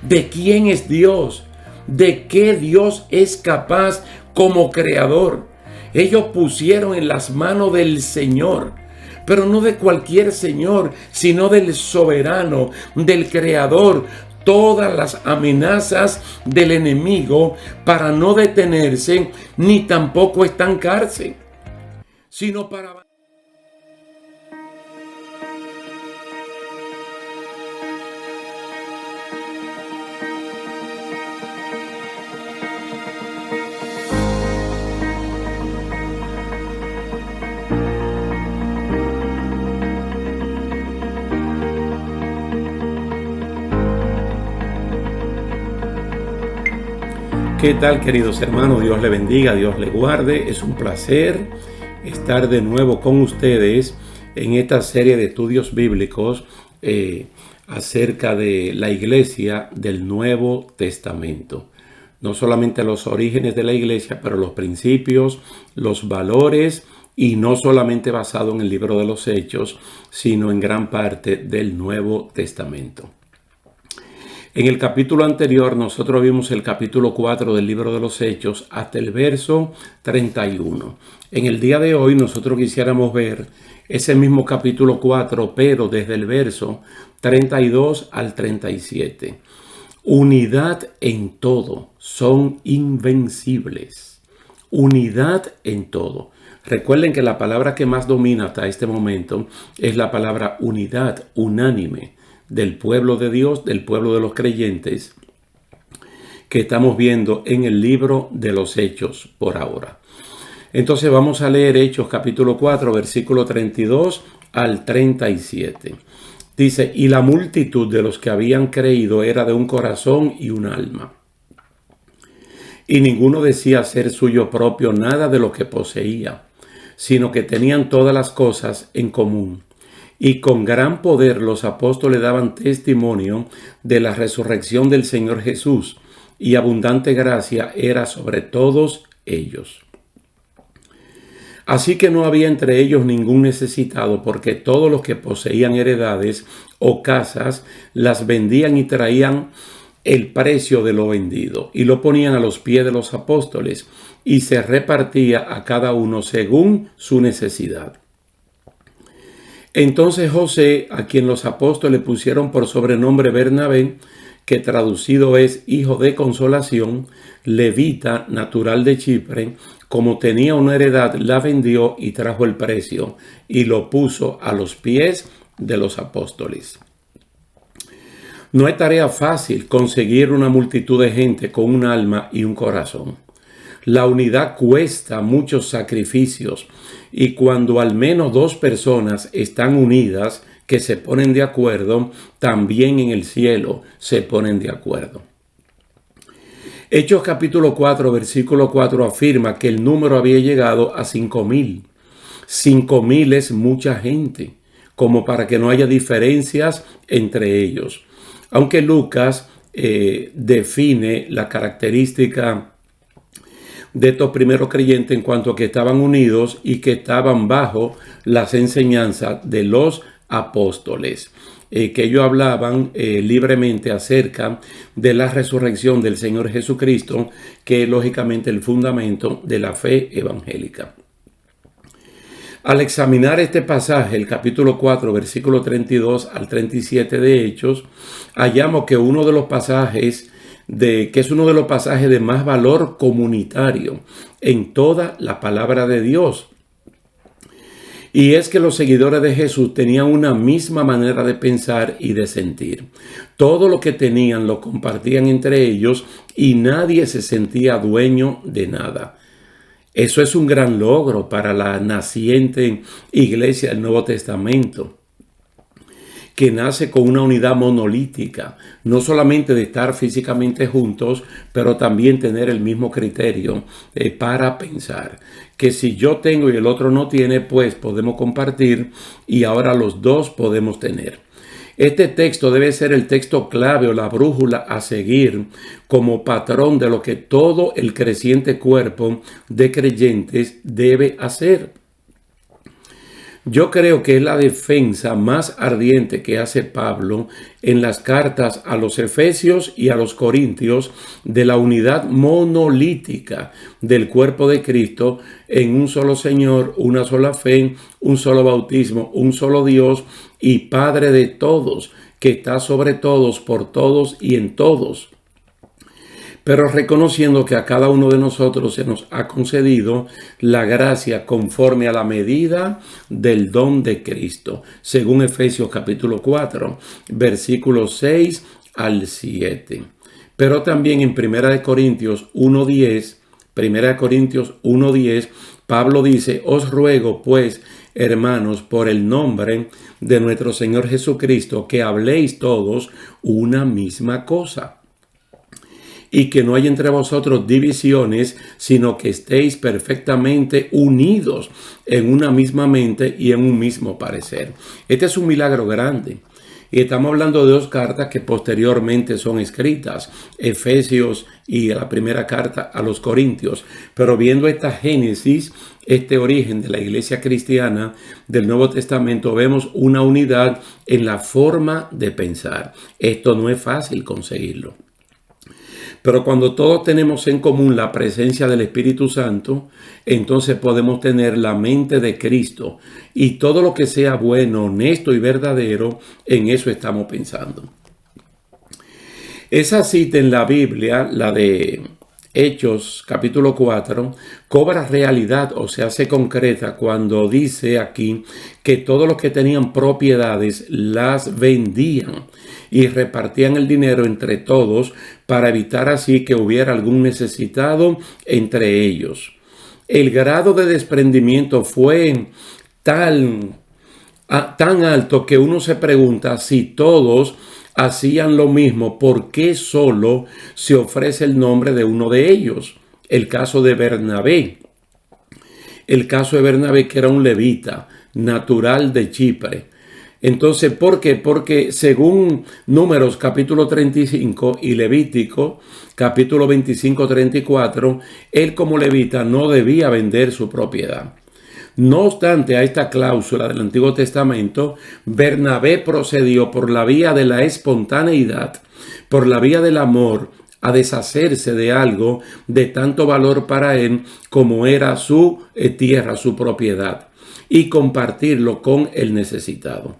de quién es Dios, de qué Dios es capaz como creador. Ellos pusieron en las manos del Señor, pero no de cualquier Señor, sino del soberano, del creador, todas las amenazas del enemigo para no detenerse ni tampoco estancarse, sino para... ¿Qué tal, queridos hermanos? Dios le bendiga, Dios le guarde. Es un placer estar de nuevo con ustedes en esta serie de estudios bíblicos acerca de la iglesia del Nuevo Testamento. No solamente los orígenes de la iglesia, pero los principios, los valores, y no solamente basado en el libro de los Hechos, sino en gran parte del Nuevo Testamento. En el capítulo anterior nosotros vimos el capítulo 4 del libro de los Hechos hasta el verso 31. En el día de hoy nosotros quisiéramos ver ese mismo capítulo 4, pero desde el verso 32 al 37. Unidad en todo, son invencibles. Unidad en todo. Recuerden que la palabra que más domina hasta este momento es la palabra unidad, unánime, del pueblo de Dios, del pueblo de los creyentes, que estamos viendo en el libro de los Hechos por ahora. Entonces vamos a leer Hechos capítulo 4, versículo 32 al 37. Dice: y la multitud de los que habían creído era de un corazón y un alma. Y ninguno decía ser suyo propio nada de lo que poseía, sino que tenían todas las cosas en común. Y con gran poder los apóstoles daban testimonio de la resurrección del Señor Jesús, y abundante gracia era sobre todos ellos. Así que no había entre ellos ningún necesitado, porque todos los que poseían heredades o casas las vendían y traían el precio de lo vendido, y lo ponían a los pies de los apóstoles, y se repartía a cada uno según su necesidad. Entonces José, a quien los apóstoles pusieron por sobrenombre Bernabé, que traducido es hijo de consolación, levita, natural de Chipre, como tenía una heredad, la vendió y trajo el precio, y lo puso a los pies de los apóstoles. No es tarea fácil conseguir una multitud de gente con un alma y un corazón. La unidad cuesta muchos sacrificios, y cuando al menos dos personas están unidas, que se ponen de acuerdo, también en el cielo se ponen de acuerdo. Hechos capítulo 4, versículo 4 afirma que el número había llegado a 5,000. 5,000 es mucha gente, como para que no haya diferencias entre ellos. Aunque Lucas define la característica de estos primeros creyentes en cuanto a que estaban unidos y que estaban bajo las enseñanzas de los apóstoles, que ellos hablaban libremente acerca de la resurrección del Señor Jesucristo, que es lógicamente el fundamento de la fe evangélica. Al examinar este pasaje, el capítulo 4, versículo 32 al 37 de Hechos, hallamos que uno de los pasajes que es uno de los pasajes de más valor comunitario en toda la palabra de Dios. Y es que los seguidores de Jesús tenían una misma manera de pensar y de sentir. Todo lo que tenían lo compartían entre ellos y nadie se sentía dueño de nada. Eso es un gran logro para la naciente iglesia del Nuevo Testamento, que nace con una unidad monolítica, no solamente de estar físicamente juntos, pero también tener el mismo criterio para pensar. Que si yo tengo y el otro no tiene, pues podemos compartir y ahora los dos podemos tener. Este texto debe ser el texto clave o la brújula a seguir como patrón de lo que todo el creciente cuerpo de creyentes debe hacer. Yo creo que es la defensa más ardiente que hace Pablo en las cartas a los Efesios y a los Corintios de la unidad monolítica del cuerpo de Cristo en un solo Señor, una sola fe, un solo bautismo, un solo Dios y Padre de todos, que está sobre todos, por todos y en todos. Pero reconociendo que a cada uno de nosotros se nos ha concedido la gracia conforme a la medida del don de Cristo, según Efesios capítulo 4, versículos 6 al 7. Pero también en 1 Corintios 1:10, 1 Corintios 1:10, Pablo dice: os ruego pues, hermanos, por el nombre de nuestro Señor Jesucristo, que habléis todos una misma cosa, y que no hay entre vosotros divisiones, sino que estéis perfectamente unidos en una misma mente y en un mismo parecer. Este es un milagro grande. Y estamos hablando de dos cartas que posteriormente son escritas, Efesios y la primera carta a los Corintios. Pero viendo esta génesis, este origen de la iglesia cristiana del Nuevo Testamento, vemos una unidad en la forma de pensar. Esto no es fácil conseguirlo. Pero cuando todos tenemos en común la presencia del Espíritu Santo, entonces podemos tener la mente de Cristo. Y todo lo que sea bueno, honesto y verdadero, en eso estamos pensando. Esa cita en la Biblia, la de Hechos capítulo 4, cobra realidad o se hace concreta cuando dice aquí que todos los que tenían propiedades las vendían y repartían el dinero entre todos para evitar así que hubiera algún necesitado entre ellos. El grado de desprendimiento fue tan alto que uno se pregunta si todos hacían lo mismo, ¿por qué solo se ofrece el nombre de uno de ellos? El caso de Bernabé. El caso de Bernabé, que era un levita, natural de Chipre. Entonces, ¿por qué? Porque según Números capítulo 35 y Levítico capítulo 25-34, él como levita no debía vender su propiedad. No obstante a esta cláusula del Antiguo Testamento, Bernabé procedió por la vía de la espontaneidad, por la vía del amor, a deshacerse de algo de tanto valor para él como era su tierra, su propiedad, y compartirlo con el necesitado.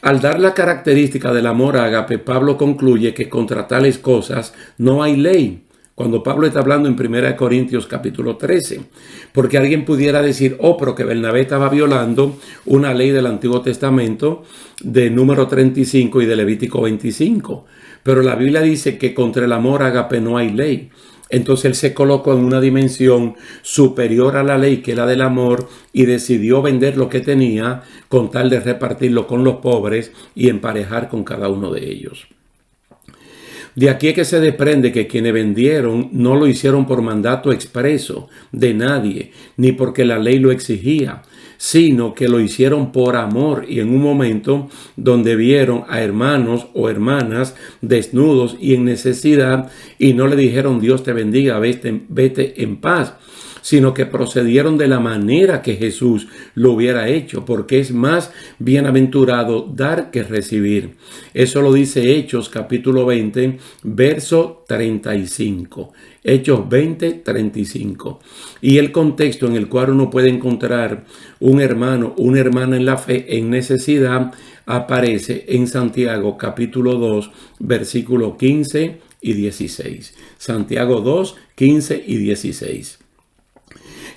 Al dar la característica del amor ágape, Pablo concluye que contra tales cosas no hay ley. Cuando Pablo está hablando en 1 Corintios capítulo 13, porque alguien pudiera decir, pero que Bernabé estaba violando una ley del Antiguo Testamento de Número 35 y de Levítico 25. Pero la Biblia dice que contra el amor ágape no hay ley. Entonces él se colocó en una dimensión superior a la ley, que era del amor, y decidió vender lo que tenía con tal de repartirlo con los pobres y emparejar con cada uno de ellos. De aquí es que se desprende que quienes vendieron no lo hicieron por mandato expreso de nadie, ni porque la ley lo exigía, sino que lo hicieron por amor y en un momento donde vieron a hermanos o hermanas desnudos y en necesidad y no le dijeron Dios te bendiga, vete en paz, sino que procedieron de la manera que Jesús lo hubiera hecho, porque es más bienaventurado dar que recibir. Eso lo dice Hechos capítulo 20, verso 35. Hechos 20, 35. Y el contexto en el cual uno puede encontrar un hermano, una hermana en la fe en necesidad, aparece en Santiago capítulo 2, versículo 15 y 16. Santiago 2, 15 y 16.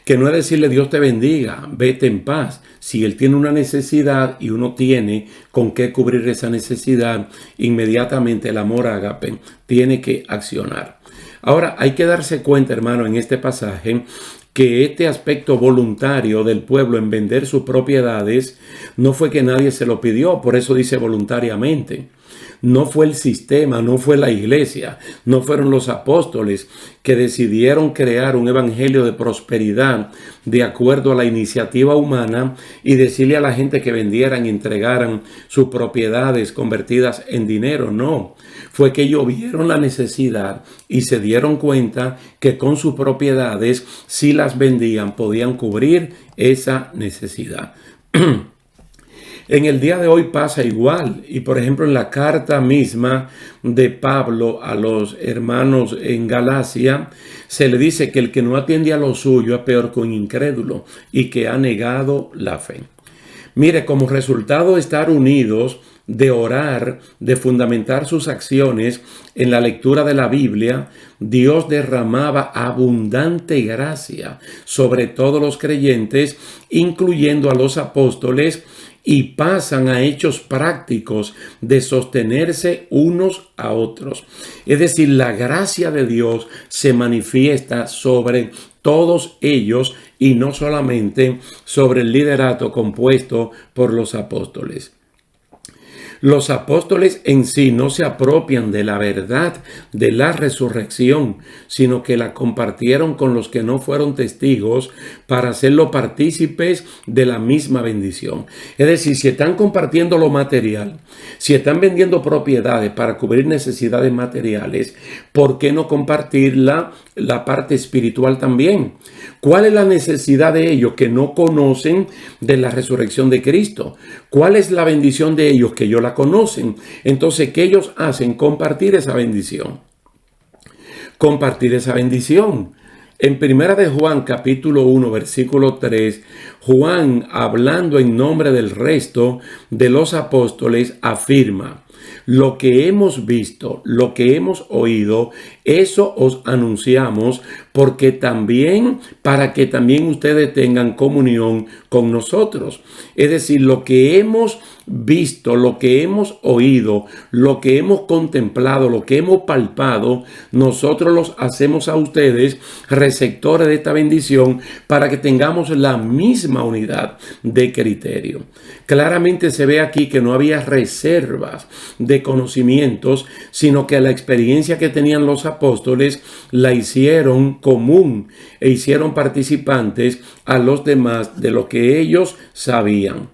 Que no es decirle Dios te bendiga, vete en paz. Si él tiene una necesidad y uno tiene con qué cubrir esa necesidad, inmediatamente el amor ágape tiene que accionar. Ahora hay que darse cuenta, hermano, en este pasaje, que este aspecto voluntario del pueblo en vender sus propiedades no fue que nadie se lo pidió, por eso dice voluntariamente. No fue el sistema, no fue la iglesia, no fueron los apóstoles que decidieron crear un evangelio de prosperidad de acuerdo a la iniciativa humana y decirle a la gente que vendieran y entregaran sus propiedades convertidas en dinero. No, fue que ellos vieron la necesidad y se dieron cuenta que con sus propiedades, si las vendían, podían cubrir esa necesidad. En el día de hoy pasa igual. Y por ejemplo, en la carta misma de Pablo a los hermanos en Galacia, se le dice que el que no atiende a lo suyo es peor que un incrédulo y que ha negado la fe. Mire, como resultado de estar unidos, de orar, de fundamentar sus acciones en la lectura de la Biblia, Dios derramaba abundante gracia sobre todos los creyentes, incluyendo a los apóstoles, y pasan a hechos prácticos de sostenerse unos a otros. Es decir, la gracia de Dios se manifiesta sobre todos ellos y no solamente sobre el liderato compuesto por los apóstoles. Los apóstoles en sí no se apropian de la verdad de la resurrección, sino que la compartieron con los que no fueron testigos para hacerlo partícipes de la misma bendición. Es decir, si están compartiendo lo material, si están vendiendo propiedades para cubrir necesidades materiales, ¿por qué no compartir la parte espiritual también? ¿Cuál es la necesidad de ellos que no conocen de la resurrección de Cristo? ¿Cuál es la bendición de ellos que ellos la conocen? Entonces, ¿qué ellos hacen? Compartir esa bendición. Compartir esa bendición. En Primera de Juan, capítulo 1, versículo 3, Juan, hablando en nombre del resto de los apóstoles, afirma: lo que hemos visto, lo que hemos oído, eso os anunciamos, para que también ustedes tengan comunión con nosotros. Es decir, lo que hemos visto, lo que hemos oído, lo que hemos contemplado, lo que hemos palpado, nosotros los hacemos a ustedes receptores de esta bendición para que tengamos la misma unidad de criterio. Claramente se ve aquí que no había reservas de conocimientos, sino que la experiencia que tenían los apóstoles la hicieron común e hicieron participantes a los demás de lo que ellos sabían.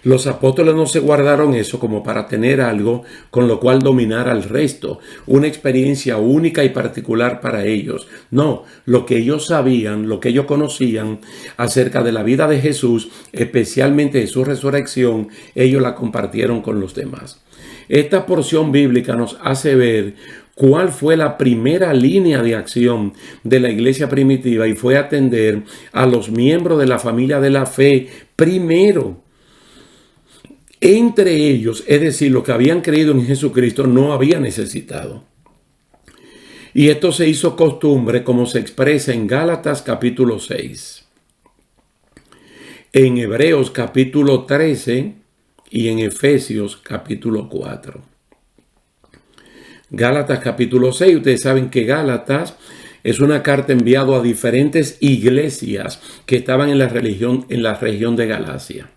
Los apóstoles no se guardaron eso como para tener algo con lo cual dominar al resto, una experiencia única y particular para ellos. No, lo que ellos sabían, lo que ellos conocían acerca de la vida de Jesús, especialmente de su resurrección, ellos la compartieron con los demás. Esta porción bíblica nos hace ver cuál fue la primera línea de acción de la iglesia primitiva, y fue atender a los miembros de la familia de la fe primero. Entre ellos, es decir, los que habían creído en Jesucristo, no había necesitado. Y esto se hizo costumbre, como se expresa en Gálatas capítulo 6, en Hebreos capítulo 13 y en Efesios capítulo 4. Gálatas capítulo 6, ustedes saben que Gálatas es una carta enviada a diferentes iglesias que estaban en la región de Galacia.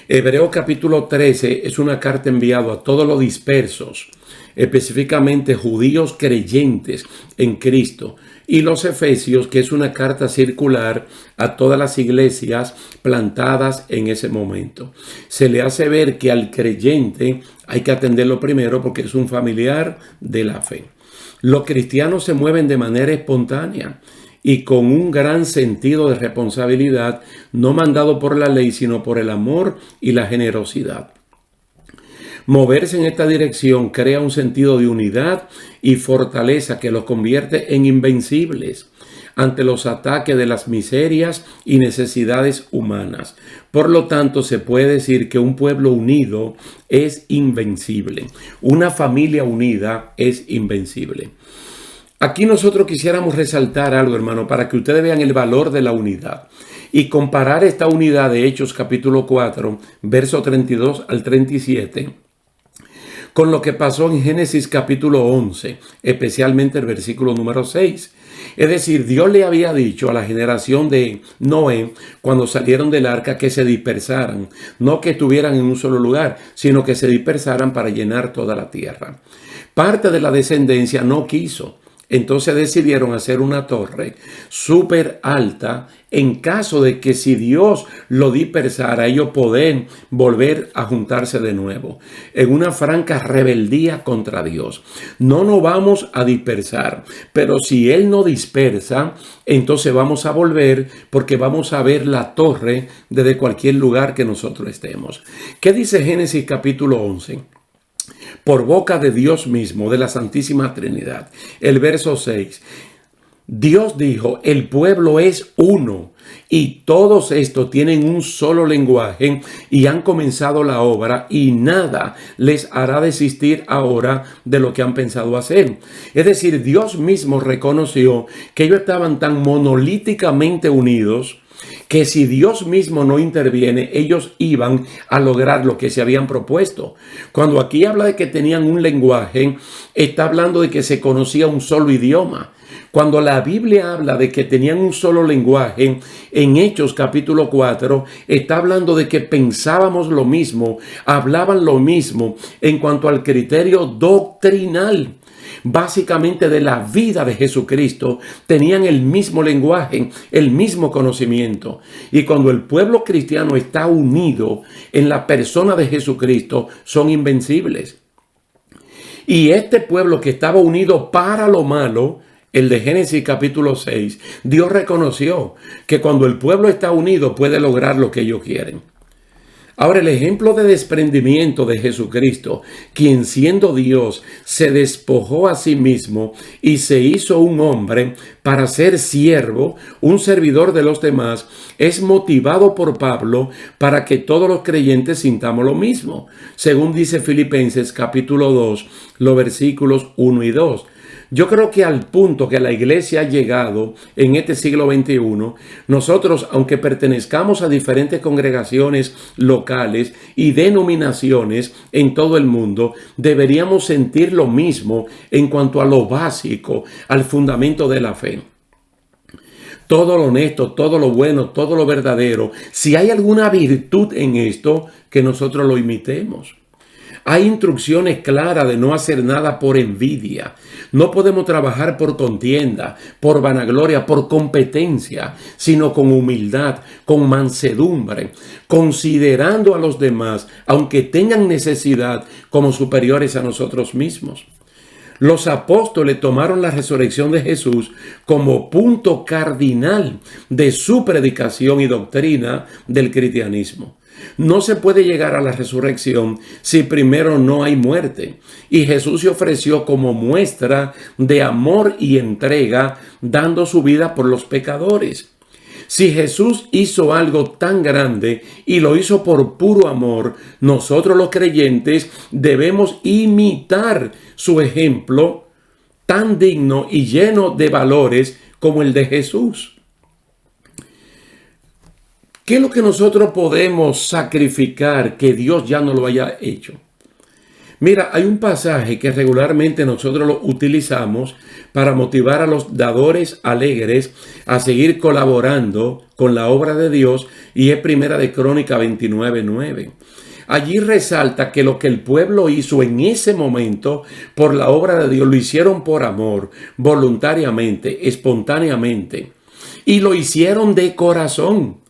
Hebreos capítulo 13 es una carta enviada a todos los dispersos, específicamente judíos creyentes en Cristo. Y los Efesios, que es una carta circular a todas las iglesias plantadas en ese momento. Se le hace ver que al creyente hay que atenderlo primero porque es un familiar de la fe. Los cristianos se mueven de manera espontánea y con un gran sentido de responsabilidad, no mandado por la ley, sino por el amor y la generosidad. Moverse en esta dirección crea un sentido de unidad y fortaleza que los convierte en invencibles ante los ataques de las miserias y necesidades humanas. Por lo tanto, se puede decir que un pueblo unido es invencible. Una familia unida es invencible. Aquí nosotros quisiéramos resaltar algo, hermano, para que ustedes vean el valor de la unidad y comparar esta unidad de Hechos capítulo 4, verso 32 al 37, con lo que pasó en Génesis capítulo 11, especialmente el versículo número 6. Es decir, Dios le había dicho a la generación de Noé, cuando salieron del arca, que se dispersaran, no que estuvieran en un solo lugar, sino que se dispersaran para llenar toda la tierra. Parte de la descendencia no quiso. entonces decidieron hacer una torre súper alta en caso de que si Dios lo dispersara, ellos pueden volver a juntarse de nuevo en una franca rebeldía contra Dios. No nos vamos a dispersar, pero si Él no dispersa, entonces vamos a volver porque vamos a ver la torre desde cualquier lugar que nosotros estemos. ¿Qué dice Génesis capítulo 11? Por boca de Dios mismo, de la Santísima Trinidad. El verso 6. Dios dijo, el pueblo es uno y todos estos tienen un solo lenguaje y han comenzado la obra y nada les hará desistir ahora de lo que han pensado hacer. Es decir, Dios mismo reconoció que ellos estaban tan monolíticamente unidos que si Dios mismo no interviene, ellos iban a lograr lo que se habían propuesto. Cuando aquí habla de que tenían un lenguaje, está hablando de que se conocía un solo idioma. Cuando la Biblia habla de que tenían un solo lenguaje, en Hechos capítulo 4, está hablando de que pensábamos lo mismo, hablaban lo mismo en cuanto al criterio doctrinal. Básicamente de la vida de Jesucristo, tenían el mismo lenguaje, el mismo conocimiento. Y cuando el pueblo cristiano está unido en la persona de Jesucristo, son invencibles. Y este pueblo que estaba unido para lo malo, el de Génesis capítulo 6, Dios reconoció que cuando el pueblo está unido puede lograr lo que ellos quieren. Ahora, el ejemplo de desprendimiento de Jesucristo, quien siendo Dios se despojó a sí mismo y se hizo un hombre para ser siervo, un servidor de los demás, es motivado por Pablo para que todos los creyentes sintamos lo mismo, según dice Filipenses capítulo 2, los versículos 1 y 2. Yo creo que al punto que la iglesia ha llegado en este siglo XXI, nosotros, aunque pertenezcamos a diferentes congregaciones locales y denominaciones en todo el mundo, deberíamos sentir lo mismo en cuanto a lo básico, al fundamento de la fe. Todo lo honesto, todo lo bueno, todo lo verdadero. Si hay alguna virtud en esto, que nosotros lo imitemos. Hay instrucciones claras de no hacer nada por envidia. No podemos trabajar por contienda, por vanagloria, por competencia, sino con humildad, con mansedumbre, considerando a los demás, aunque tengan necesidad, como superiores a nosotros mismos. Los apóstoles tomaron la resurrección de Jesús como punto cardinal de su predicación y doctrina del cristianismo. No se puede llegar a la resurrección si primero no hay muerte. Y Jesús se ofreció como muestra de amor y entrega, dando su vida por los pecadores. Si Jesús hizo algo tan grande y lo hizo por puro amor, nosotros los creyentes debemos imitar su ejemplo tan digno y lleno de valores como el de Jesús. ¿Qué es lo que nosotros podemos sacrificar que Dios ya no lo haya hecho? Mira, hay un pasaje que regularmente nosotros lo utilizamos para motivar a los dadores alegres a seguir colaborando con la obra de Dios y es Primera de Crónicas 29:9. Allí resalta que lo que el pueblo hizo en ese momento por la obra de Dios lo hicieron por amor, voluntariamente, espontáneamente y lo hicieron de corazón.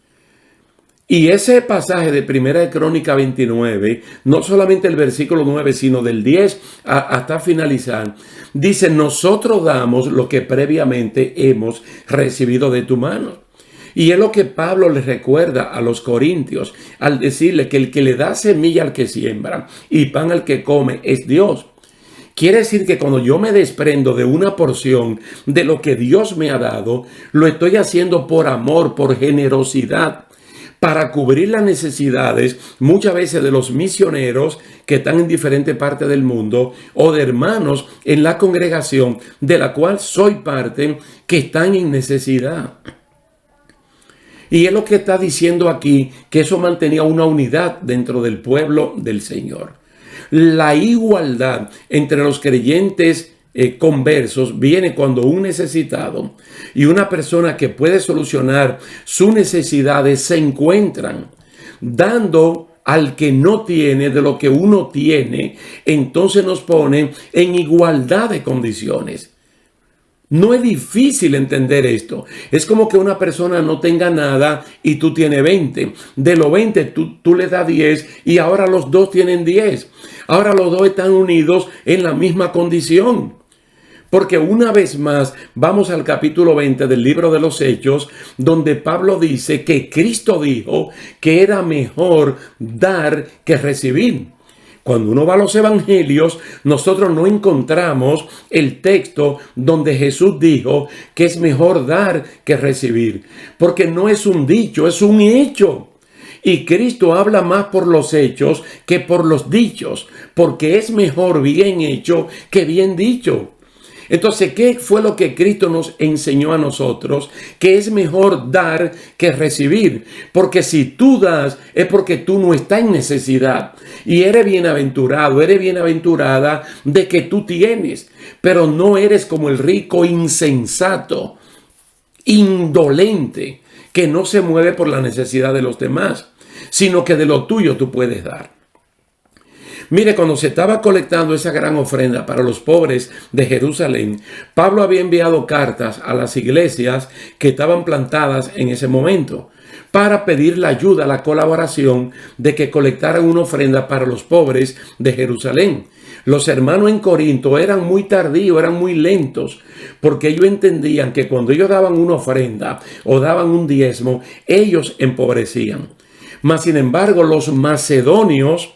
Y ese pasaje de Primera de Crónicas 29, no solamente el versículo 9, sino del 10 hasta finalizar, dice, nosotros damos lo que previamente hemos recibido de tu mano. Y es lo que Pablo le recuerda a los corintios al decirle que el que le da semilla al que siembra y pan al que come es Dios. Quiere decir que cuando yo me desprendo de una porción de lo que Dios me ha dado, lo estoy haciendo por amor, por generosidad, para cubrir las necesidades muchas veces de los misioneros que están en diferentes partes del mundo o de hermanos en la congregación de la cual soy parte que están en necesidad. Y es lo que está diciendo aquí, que eso mantenía una unidad dentro del pueblo del Señor. La igualdad entre los creyentes conversos viene cuando un necesitado y una persona que puede solucionar sus necesidades se encuentran dando al que no tiene de lo que uno tiene, entonces nos pone en igualdad de condiciones. No es difícil entender esto. Es como que una persona no tenga nada y tú tienes 20. De los 20 tú le das 10 y ahora los dos tienen 10. Ahora los dos están unidos en la misma condición. Porque una vez más vamos al capítulo 20 del libro de los Hechos, donde Pablo dice que Cristo dijo que era mejor dar que recibir. Cuando uno va a los evangelios, nosotros no encontramos el texto donde Jesús dijo que es mejor dar que recibir. Porque no es un dicho, es un hecho. Y Cristo habla más por los hechos que por los dichos, porque es mejor bien hecho que bien dicho. Entonces, ¿qué fue lo que Cristo nos enseñó a nosotros? Que es mejor dar que recibir. Porque si tú das, es porque tú no estás en necesidad. Y eres bienaventurado, eres bienaventurada de que tú tienes. Pero no eres como el rico insensato, indolente, que no se mueve por la necesidad de los demás, sino que de lo tuyo tú puedes dar. Mire, cuando se estaba colectando esa gran ofrenda para los pobres de Jerusalén, Pablo había enviado cartas a las iglesias que estaban plantadas en ese momento para pedir la ayuda, la colaboración de que colectaran una ofrenda para los pobres de Jerusalén. Los hermanos en Corinto eran muy tardíos, eran muy lentos, porque ellos entendían que cuando ellos daban una ofrenda o daban un diezmo, ellos empobrecían. Mas, sin embargo, los macedonios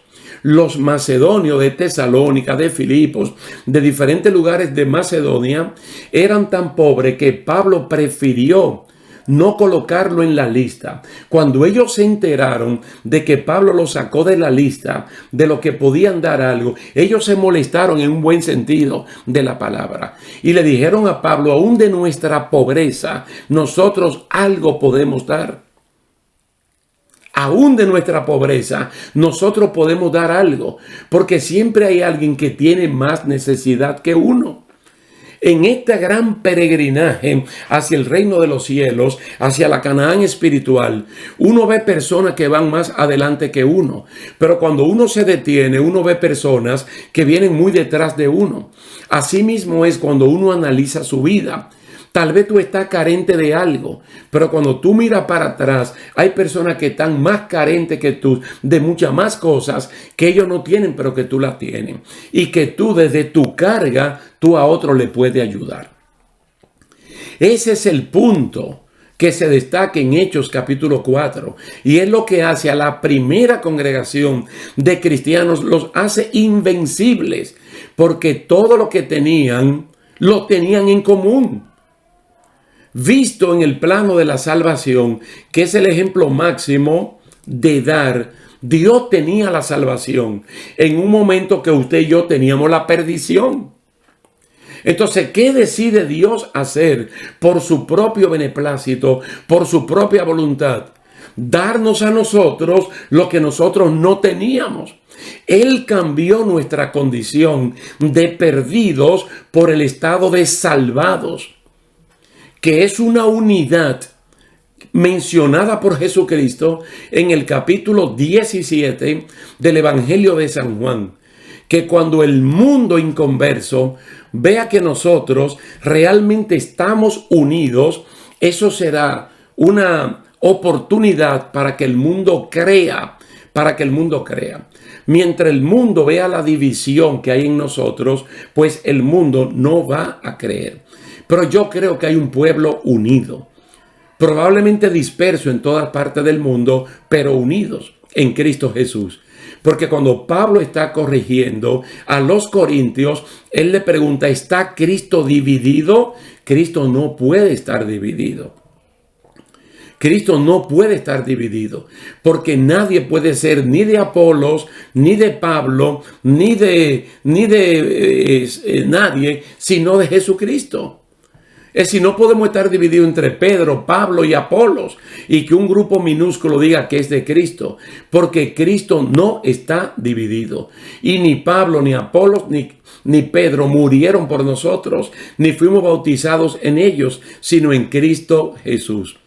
de Tesalónica, de Filipos, de diferentes lugares de Macedonia, eran tan pobres que Pablo prefirió no colocarlo en la lista. Cuando ellos se enteraron de que Pablo lo sacó de la lista, de lo que podían dar algo, ellos se molestaron en un buen sentido de la palabra. Y le dijeron a Pablo, aún de nuestra pobreza, nosotros algo podemos dar. Aún de nuestra pobreza, nosotros podemos dar algo, porque siempre hay alguien que tiene más necesidad que uno. En este gran peregrinaje hacia el reino de los cielos, hacia la Canaán espiritual, uno ve personas que van más adelante que uno. Pero cuando uno se detiene, uno ve personas que vienen muy detrás de uno. Asimismo es cuando uno analiza su vida. Tal vez tú estás carente de algo, pero cuando tú miras para atrás, hay personas que están más carentes que tú de muchas más cosas que ellos no tienen, pero que tú las tienes. Y que tú desde tu carga, tú a otro le puedes ayudar. Ese es el punto que se destaca en Hechos capítulo 4. Y es lo que hace a la primera congregación de cristianos, los hace invencibles, porque todo lo que tenían, lo tenían en común. Visto en el plano de la salvación, que es el ejemplo máximo de dar, Dios tenía la salvación en un momento que usted y yo teníamos la perdición. Entonces, ¿qué decide Dios hacer por su propio beneplácito, por su propia voluntad? Darnos a nosotros lo que nosotros no teníamos. Él cambió nuestra condición de perdidos por el estado de salvados, que es una unidad mencionada por Jesucristo en el capítulo 17 del Evangelio de San Juan. Que cuando el mundo inconverso vea que nosotros realmente estamos unidos, eso será una oportunidad para que el mundo crea, Mientras el mundo vea la división que hay en nosotros, pues el mundo no va a creer. Pero yo creo que hay un pueblo unido, probablemente disperso en todas partes del mundo, pero unidos en Cristo Jesús. Porque cuando Pablo está corrigiendo a los corintios, él le pregunta, ¿está Cristo dividido? Cristo no puede estar dividido. Cristo no puede estar dividido, porque nadie puede ser ni de Apolos, ni de Pablo, ni de nadie, sino de Jesucristo. Es decir, no podemos estar divididos entre Pedro, Pablo y Apolos y que un grupo minúsculo diga que es de Cristo, porque Cristo no está dividido. Y ni Pablo, ni Apolos, ni Pedro murieron por nosotros, ni fuimos bautizados en ellos, sino en Cristo Jesús.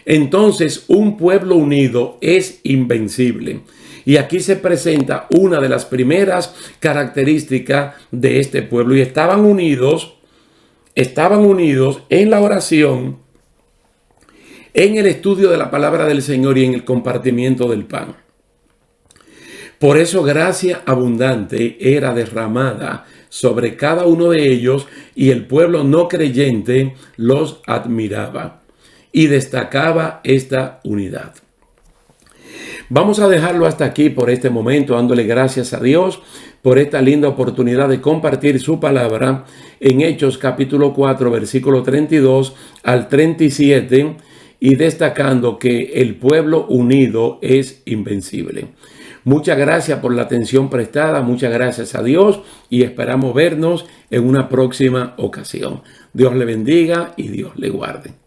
Entonces, un pueblo unido es invencible. Y aquí se presenta una de las primeras características de este pueblo. Y estaban unidos estaban unidos en la oración, en el estudio de la palabra del Señor y en el compartimiento del pan. Por eso gracia abundante era derramada sobre cada uno de ellos, y el pueblo no creyente los admiraba, y destacaba esta unidad. Vamos a dejarlo hasta aquí por este momento, dándole gracias a Dios por esta linda oportunidad de compartir su palabra en Hechos capítulo 4, versículo 32 al 37, y destacando que el pueblo unido es invencible. Muchas gracias por la atención prestada, muchas gracias a Dios, y esperamos vernos en una próxima ocasión. Dios le bendiga y Dios le guarde.